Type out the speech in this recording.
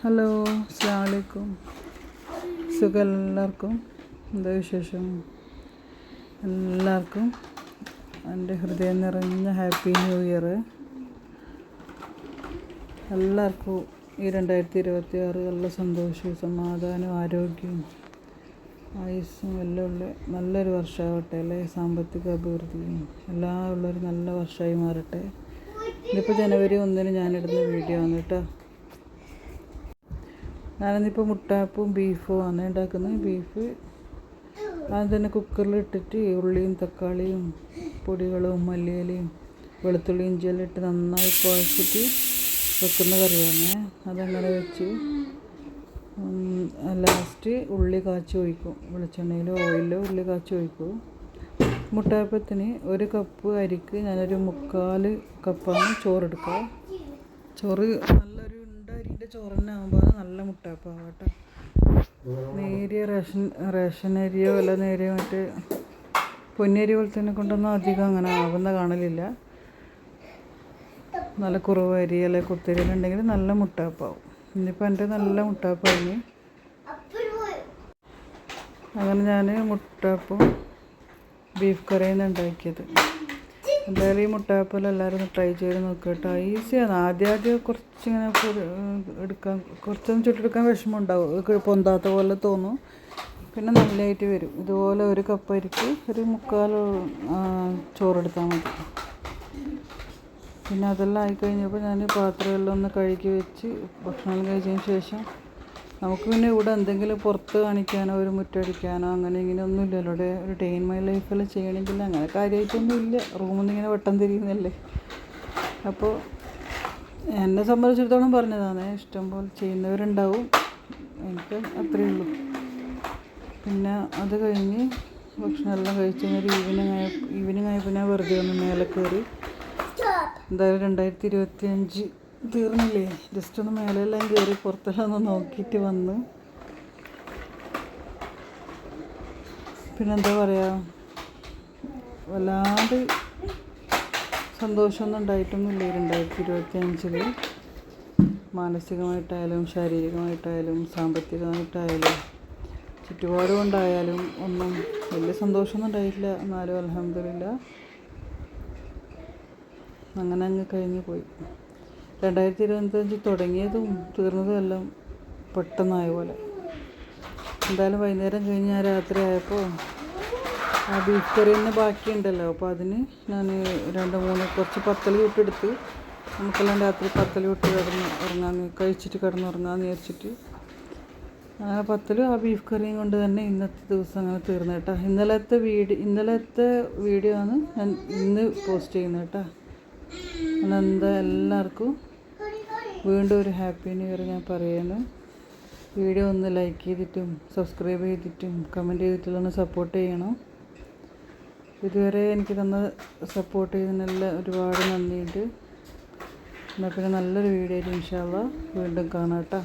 Hello, അസ്സലാമു അലൈക്കും. സുഖം എല്ലാവർക്കും? എന്താ വിശേഷം? എല്ലാവർക്കും എൻ്റെ ഹൃദയം നിറഞ്ഞ ഹാപ്പി ന്യൂ ഇയർ. എല്ലാവർക്കും ഈ 2026 നല്ല സന്തോഷവും സമാധാനവും ആരോഗ്യവും ആയുസ്സും എല്ലാം ഉള്ള നല്ലൊരു വർഷമാവട്ടെ അല്ലേ. സാമ്പത്തിക അഭിവൃദ്ധിയും എല്ലാം ഉള്ളൊരു നല്ല വർഷമായി മാറട്ടെ. ഇതിപ്പോൾ ജനുവരി 1 ഞാനിടുന്ന വീഡിയോ ആണ് കേട്ടോ. ഞാനിന്നിപ്പോൾ മുട്ടാപ്പും ബീഫും ആണ് ഉണ്ടാക്കുന്നത്. ബീഫ് അത് തന്നെ കുക്കറിൽ ഇട്ടിട്ട് ഉള്ളിയും തക്കാളിയും പൊടികളും മല്ലിയിലയും വെളുത്തുള്ളി ഇഞ്ചിയെല്ലാം ഇട്ട് നന്നായി കുഴച്ചിട്ട് വെക്കുന്ന കറിയാണ്. അതങ്ങനെ വെച്ച് ലാസ്റ്റ് ഉള്ളി കാച്ചി ഒഴിക്കും. വെളിച്ചെണ്ണയിലോ ഓയിലോ ഉള്ളി കാച്ചി ഒഴിക്കും. മുട്ടാപ്പത്തിന് 1 കപ്പ് അരിക്ക് ഞാനൊരു 1/4 കപ്പാണ് ചോറെടുക്കുക. ചോറ് നല്ലൊരു അരിൻ്റെ ചോറ് തന്നെ ആകുമ്പോൾ നല്ല മുട്ടാപ്പാവും കേട്ടോ. നേരിയ റേഷൻ അരിയോ അല്ല നേരിയ മറ്റേ പൊന്നരി പോലത്തെ കൊണ്ടൊന്നും അധികം അങ്ങനെ ആവുന്ന കാണലില്ല. നല്ല കുറവ് അരി അല്ലെ കുത്തരിയെല്ലാം ഉണ്ടെങ്കിൽ നല്ല മുട്ടാപ്പാവും. ഇന്നിപ്പോൾ എൻ്റെ നല്ല മുട്ടാപ്പായിന്. അങ്ങനെ ഞാൻ മുട്ടാപ്പും ബീഫ് കറിയാണ് ഉണ്ടാക്കിയത്. എന്തായാലും ഈ മുട്ടാപ്പെല്ലാം എല്ലാവരും ഒന്ന് ട്രൈ ചെയ്ത് നോക്കുക കേട്ടോ. ഈസിയാണ്. ആദ്യം കുറച്ചിങ്ങനെ എടുക്കാൻ കുറച്ചൊന്നും ചുട്ടെടുക്കാൻ വിഷമം ഉണ്ടാവും, പൊന്താത്ത പോലെ തോന്നും. പിന്നെ നല്ലതായിട്ട് വരും. ഇതുപോലെ 1 കപ്പ് അരിക്ക് 1/4 ചോറെടുത്താൽ മതി. പിന്നെ അതെല്ലാം ആയിക്കഴിഞ്ഞപ്പോൾ ഞാൻ പാത്രമെല്ലാം ഒന്ന് കഴുകി വെച്ച് ഭക്ഷണം കഴിച്ചതിന് ശേഷം നമുക്ക് പിന്നെ ഇവിടെ എന്തെങ്കിലും പുറത്ത് കാണിക്കാനോ ഒരു മുറ്റടിക്കാനോ അങ്ങനെ ഇങ്ങനെ ഒന്നുമില്ലല്ലോ. ഇവിടെ ഒരു ഡേ ഇൻ മൈ ലൈഫെല്ലാം ചെയ്യണമെങ്കിൽ അങ്ങനെ കാര്യമായിട്ടൊന്നും ഇല്ല. റൂമിൽ നിന്ന് ഇങ്ങനെ വട്ടം തിരിയുന്നല്ലേ. അപ്പോൾ എന്നെ സംബന്ധിച്ചിടത്തോളം പറഞ്ഞതാണ്, ഇഷ്ടം പോലെ ചെയ്യുന്നവരുണ്ടാവും, എനിക്ക് അത്രയേ ഉള്ളൂ. പിന്നെ അത് കഴിഞ്ഞ് ഭക്ഷണമെല്ലാം കഴിച്ച് ഒരു ഈവനിങ് ആയപ്പോൾ ഞാൻ വെറുതെ ഒന്ന് മേലെ കയറി. എന്തായാലും 2025 തീർന്നില്ലേ, ജസ്റ്റ് ഒന്ന് മേലെല്ലാം കയറി പുറത്തെല്ലാം ഒന്ന് നോക്കിയിട്ട് വന്ന്. പിന്നെന്താ പറയുക, വല്ലാണ്ട് സന്തോഷമൊന്നും ഉണ്ടായിട്ടൊന്നുമില്ല 2025. മാനസികമായിട്ടായാലും ശാരീരികമായിട്ടായാലും സാമ്പത്തികമായിട്ടായാലും ചുറ്റുപാട് കൊണ്ടായാലും ഒന്നും വലിയ സന്തോഷമൊന്നും ഉണ്ടായിട്ടില്ല. എന്നാലും അൽഹംദുലില്ലാ അങ്ങനെ അങ്ങ് കഴിഞ്ഞ് പോയി. 2025 തുടങ്ങിയതും തീർന്നതും എല്ലാം പെട്ടെന്നായ പോലെ. എന്തായാലും വൈകുന്നേരം കഴിഞ്ഞ് ഞാൻ രാത്രി ആയപ്പോൾ ആ ബീഫ് കറി തന്നെ ബാക്കിയുണ്ടല്ലോ. അപ്പോൾ അതിന് ഞാൻ 2-3 കുറച്ച് പത്തൽ ചുട്ടെടുത്ത് നമുക്കെല്ലാം രാത്രി പത്തൽ ചുട്ട് കഴിച്ചിട്ട് കിടന്നുറങ്ങാമെന്ന് വിചാരിച്ചിട്ട് അങ്ങനെ പത്തലും ആ ബീഫ് കറിയും കൊണ്ട് തന്നെ ഇന്നത്തെ ദിവസം അങ്ങനെ തീർന്നു കേട്ടോ. ഇന്നലത്തെ വീഡിയോ ആണ് ഞാൻ ഇന്ന് പോസ്റ്റ് ചെയ്യുന്നത് കേട്ടോ. അതെന്താ എല്ലാവർക്കും വീണ്ടും ഒരു ഹാപ്പി ന്യൂ ഇയർ ഞാൻ പറയുന്നു. വീഡിയോ ഒന്ന് ലൈക്ക് ചെയ്തിട്ടും സബ്സ്ക്രൈബ് ചെയ്തിട്ടും കമൻറ്റ് ചെയ്തിട്ടുള്ള ഒന്ന് സപ്പോർട്ട് ചെയ്യണം. ഇതുവരെ എനിക്ക് തന്ന സപ്പോർട്ട് ചെയ്തതിനെല്ലാം ഒരുപാട് നന്ദിയുണ്ട്. എന്നാൽ പിന്നെ നല്ലൊരു വീഡിയോ ആയിട്ട് ഇൻഷാ അല്ലാഹ് വീണ്ടും കാണാം കേട്ടോ.